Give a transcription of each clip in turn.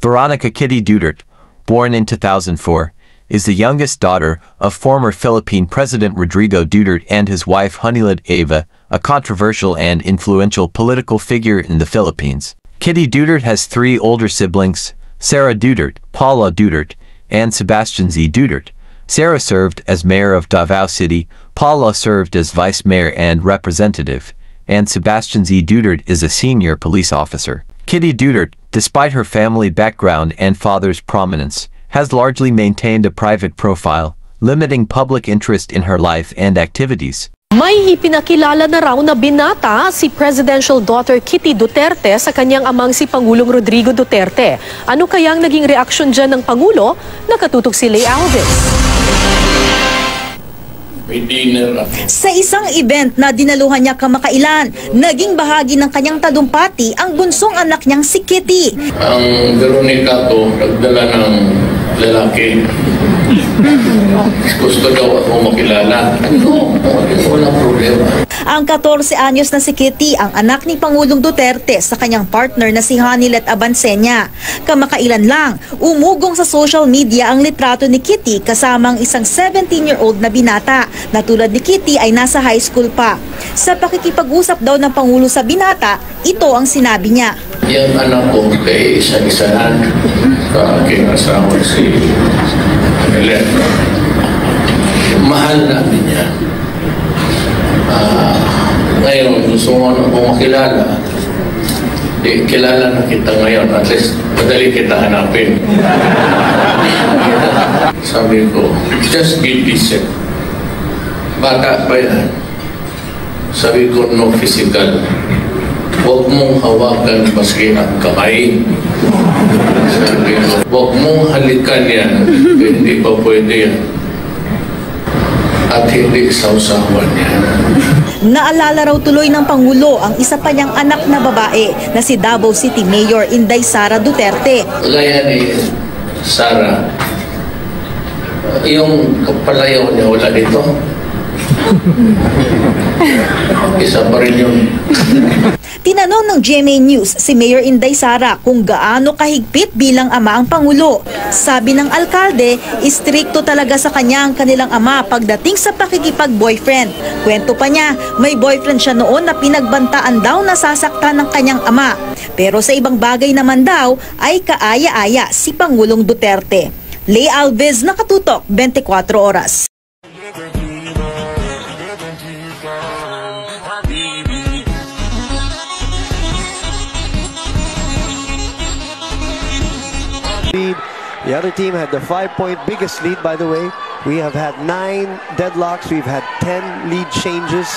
Veronica Kitty Duterte, born in 2004, is the youngest daughter of former Philippine President Rodrigo Duterte and his wife Honeyland Eva, a controversial and influential political figure in the Philippines. Kitty Duterte has three older siblings, Sara Duterte, Paula Duterte, and Sebastian Z. Duterte. Sara served as mayor of Davao City, Paula served as vice mayor and representative, and Sebastian Z. Duterte is a senior police officer. Kitty Duterte, despite her family background and father's prominence, has largely maintained a private profile, limiting public interest in her life and activities. May ipinakilala na raw na binata si presidential daughter Kitty Duterte sa kanyang amang si Pangulong Rodrigo Duterte. Ano kayang naging reaksyon dyan ng Pangulo? Nakatutok si Lay Alves. Sa isang event na dinaluhan niya kamakailan, naging bahagi ng kanyang talumpati ang bunsong anak niyang si Kitty. Ang Veronica to, nagdala ng lalaki. Gusto daw ako makilala. Walang problema. Ang 14 anyos na si Kitty ang anak ni Pangulong Duterte sa kanyang partner na si Honeyland Abansenya. Kamakailan lang, umugong sa social media ang litrato ni Kitty kasama ang isang 17-year-old na binata na tulad ni Kitty ay nasa high school pa. Sa pakikipag-usap daw ng Pangulo sa binata, ito ang sinabi niya. Yung anak ko kay isa-isahan sa aking asawa si Helen. Mahal namin yan. Ngayon, gusto mo na kung makilala. Kilala na kita ngayon. At least, madali kita hanapin. Sabi ko, just be decent. Bata pa yan. Sabi ko, no physical. Huwag mong hawakan maski ang kamay. Sabi ko, huwag mong halikan yan. Hindi pa pwede yan. At hindi sausawan yan. Naalala raw tuloy ng Pangulo ang isa pa niyang anak na babae na si Davao City Mayor Inday Sara Duterte. Gaya ni Sara, yung kapalayaw niya wala dito. Isa pa rin yun. Tinanong ng GMA News si Mayor Inday Sara kung gaano kahigpit bilang ama ang Pangulo. Sabi ng alkalde, istrikto talaga sa kanya ang kanilang ama pagdating sa pakikipag-boyfriend. Kwento pa niya, may boyfriend siya noon na pinagbantaan daw na sasaktan ng kanyang ama. Pero sa ibang bagay naman daw ay kaaya-aya si Pangulong Duterte. Lay Alves, Nakatutok, 24 Oras. The other team had the 5-point biggest lead, by the way. We have had 9 deadlocks. We've had 10 lead changes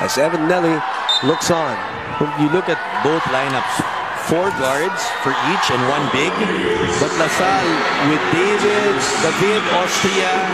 as Evan Nelly looks on. When you look at both lineups, 4 guards for each and 1 big. But LaSalle with David, Austria.